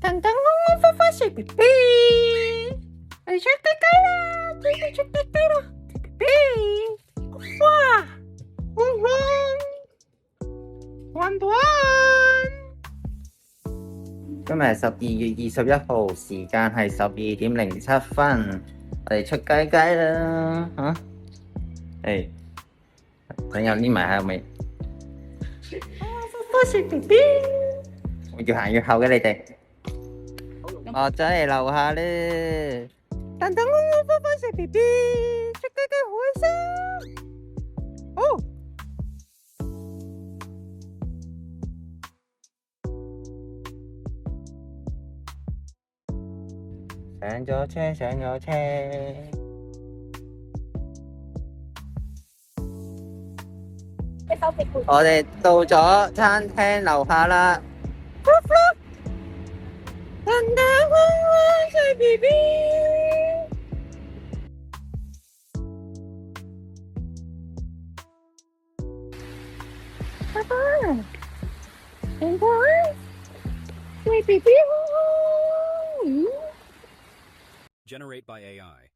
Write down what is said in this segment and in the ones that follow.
等等我翻翻食 B B， 我哋出雞雞啦，準備出雞雞啦，食 B B， 哇，玩玩。今日12月21號，時間係12點07分，我哋出雞雞啦嚇！誒，朋友匿埋喺後面，翻食 B B， 我越行越後嘅你哋。我走嚟樓下咧，等等我翻食 B B， 出雞雞開心。哦。上咗車，上咗車。我哋到咗餐廳樓下啦。等等我食 B B。爸爸，等等，喂 B B。Generate by AI.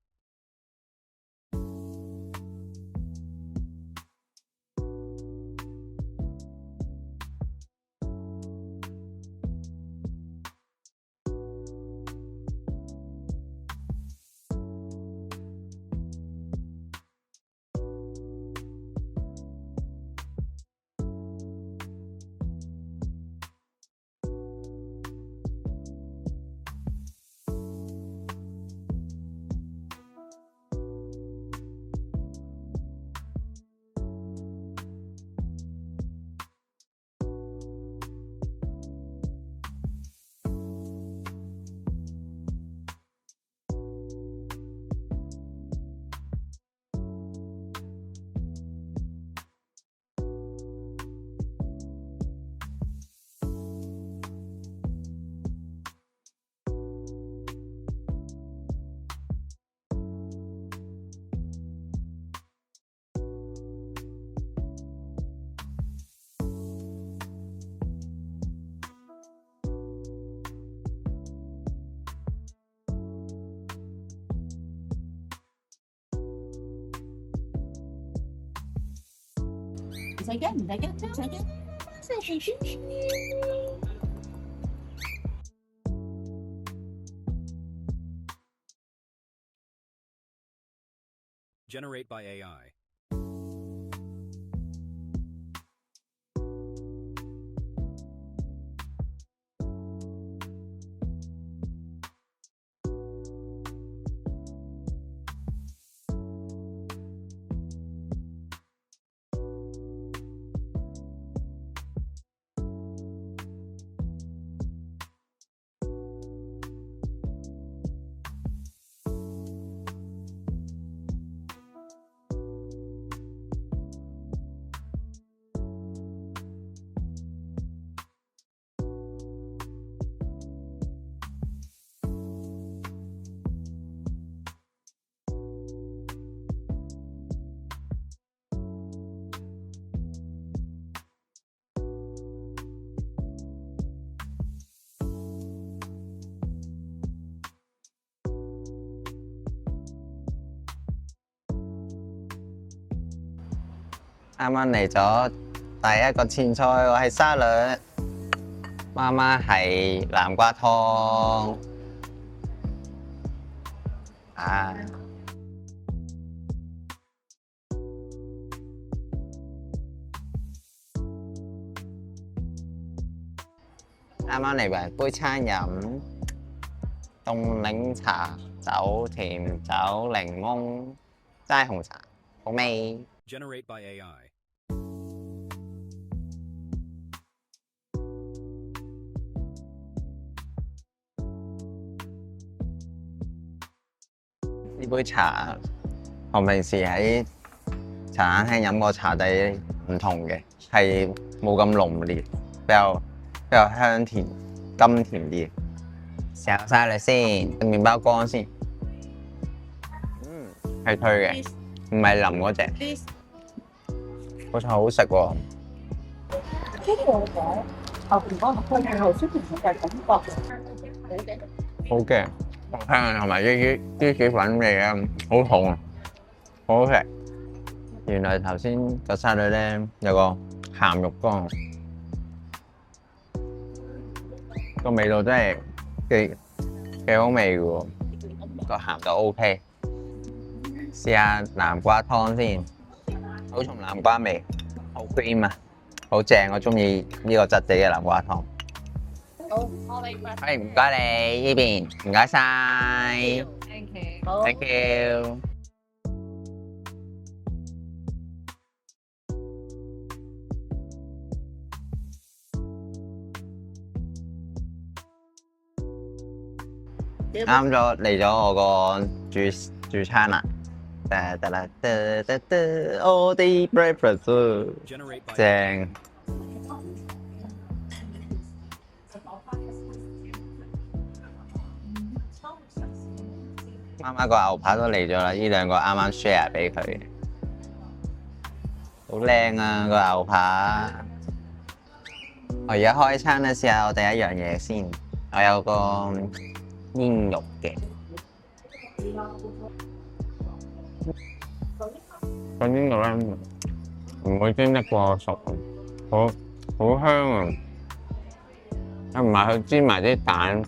Generate by AI.啱啱嚟咗第一個前菜，我係沙律，媽媽係南瓜湯。啊！啱啱嚟埋杯餐飲，凍檸茶、酒甜酒、檸檬、齋紅茶，好味。Generate by AI. 呢杯茶同平時喺茶餐廳飲個茶底唔同嘅，係冇咁濃烈，比較香甜、甘甜啲。食晒你先，麵包乾先。係脆嘅，唔係淋嗰隻。好似好食喎。後邊嗰個空頭先前嘅感覺，好嘅。好嘅，好香同埋啲薯粉味啊，好濃啊，好好食。原來頭先個沙律咧有個鹹肉乾，個味道真係幾好味嘅喎，個鹹度 OK。試下南瓜湯先，好重南瓜味，好 cream 啊，好正，我中意呢個質地嘅南瓜湯。好，我明白。係唔該你呢邊，唔該晒 Thank you。好。 ，thank you。啱咗嚟咗我個主餐啦，我哋 breakfast Generate by 正。啱啱個牛扒都嚟咗啦，呢兩個啱啱 share 俾佢，好靚啊個牛扒。我而家開餐咧，試下我第一樣嘢先。我有個煙肉嘅，個煙肉咧唔會煎得過熟，好香啊！又唔係佢煎埋啲蛋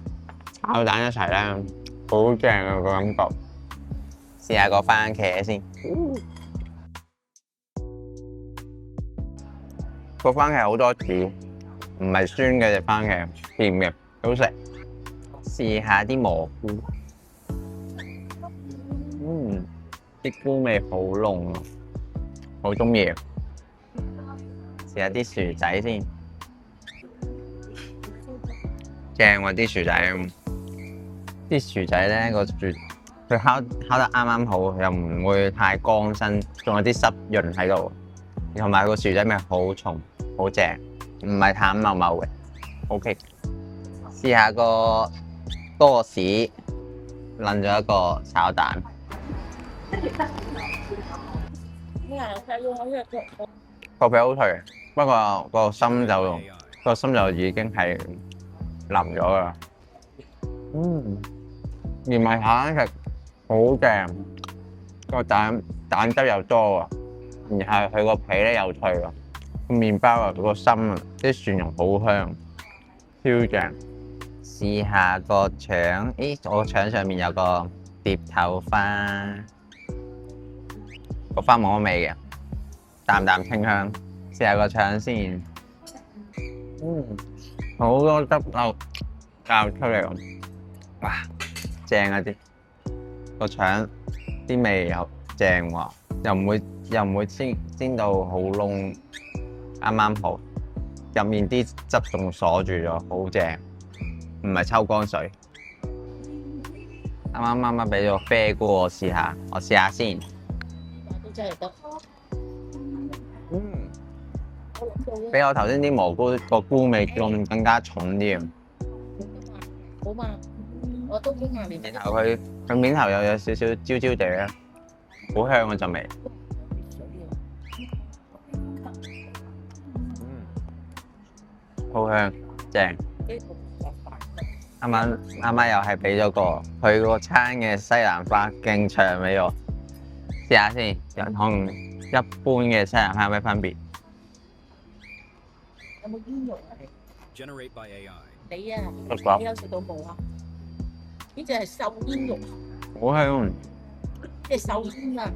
炒蛋一齊咧，好正啊個感覺。試下個番茄先，個番茄好多籽，唔係酸嘅隻番茄，甜嘅，好食。試下啲蘑菇，啲菇味好濃啊，好中意。試下啲薯仔先，正喎啲薯仔。啲薯仔咧個佢烤得啱啱好，又唔會太乾身，仲有啲濕潤喺度，同埋個薯仔味好重，好正，唔係淡茂茂嘅。OK， 試下個多士，撚咗一個炒蛋。個皮好脆，不過個心 AI. 就已經係腍咗㗎啦。連埋下食好正，個蛋汁又多啊，然後佢個皮咧又脆啊，個麵包啊個心啊啲蒜蓉好香，超正。試下個腸，咦我腸上面有個碟頭花，個花冇乜味嘅，淡淡清香。試下個腸先，好多汁流出嚟咁，哇！正啊啲個腸啲味又正喎，又唔會煎到好燶，啱啱好，入面啲汁仲鎖住咗，好正，唔係抽乾水。啱俾咗啡菇我試下先。都真係得。比我頭先啲蘑菇個菇味更加重啲。好嘛，我都經下面。然後佢面頭又有少少焦焦地咧，好香嗰陣味。好香，正。啱啱又係俾咗個佢個餐嘅西蘭花勁長俾我，試下先，同一般嘅西蘭花有咩分別？有冇煙肉啊？ Generate by AI. 你啊，乜你有食到冇啊？呢隻係瘦煙肉，好香。即係瘦煙啊，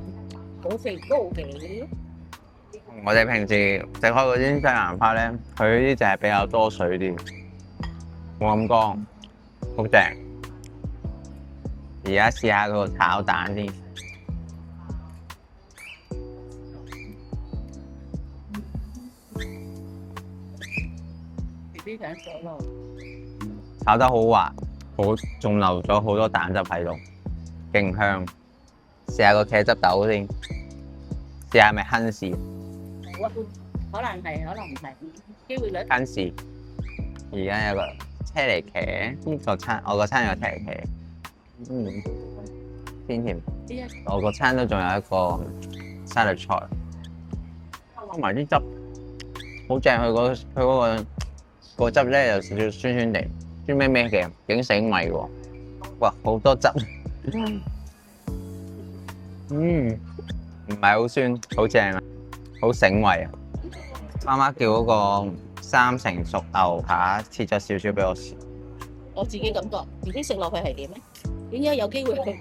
好肥都 OK。我哋平時食開嗰啲西蘭花咧，佢呢隻係比較多水啲，冇咁乾，好正。而家試下個炒蛋先。B B 想上路，炒得好滑，仲留咗好多蛋汁喺度，勁香。試下個茄汁豆先，試下係咪亨氏？可能係，可能唔係，機會率。亨氏。而家有個車厘茄，呢個餐我個餐有車厘茄，偏甜。我個餐都仲有一個沙律菜，加埋啲汁，好正。佢嗰個個汁咧有少少酸酸地，酸咩咩嘅，幾醒胃喎！哇，好多汁，唔係好酸，好正啊，好醒胃啊！媽媽叫嗰個3成熟牛扒切咗少少俾我試，我自己感覺唔知食落去係點咧？點解有機會去？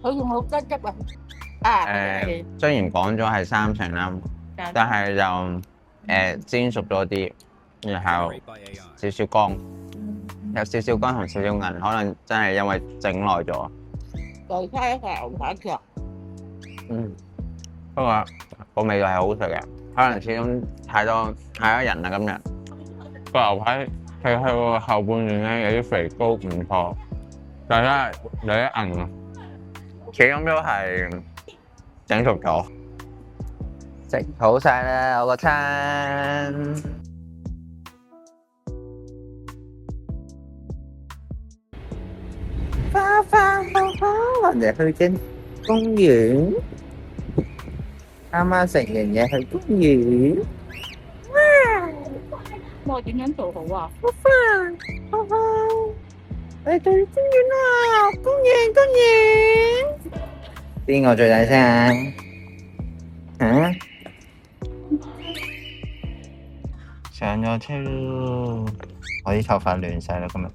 佢仲好汁汁啊！雖然講咗係3成啦，但係就煎熟咗啲，然後 Generate by AI. 少少乾，有少少乾同少少韌，可能真係因為整耐咗。再加一塊牛扒腳，不過個味道係好食嘅，可能始終太多人啦今日。個牛排佢喺個後半段咧有啲肥膏唔錯，但係有啲韌啊，始終都係整熟咗。食好晒啦，我個餐。花花我哋去緊公園。啱啱食完嘢去公園。我點樣做好啊？花花，我哋去公園啦！公園。邊個最大聲啊？上咗車咯！我啲頭髮亂晒啦今日。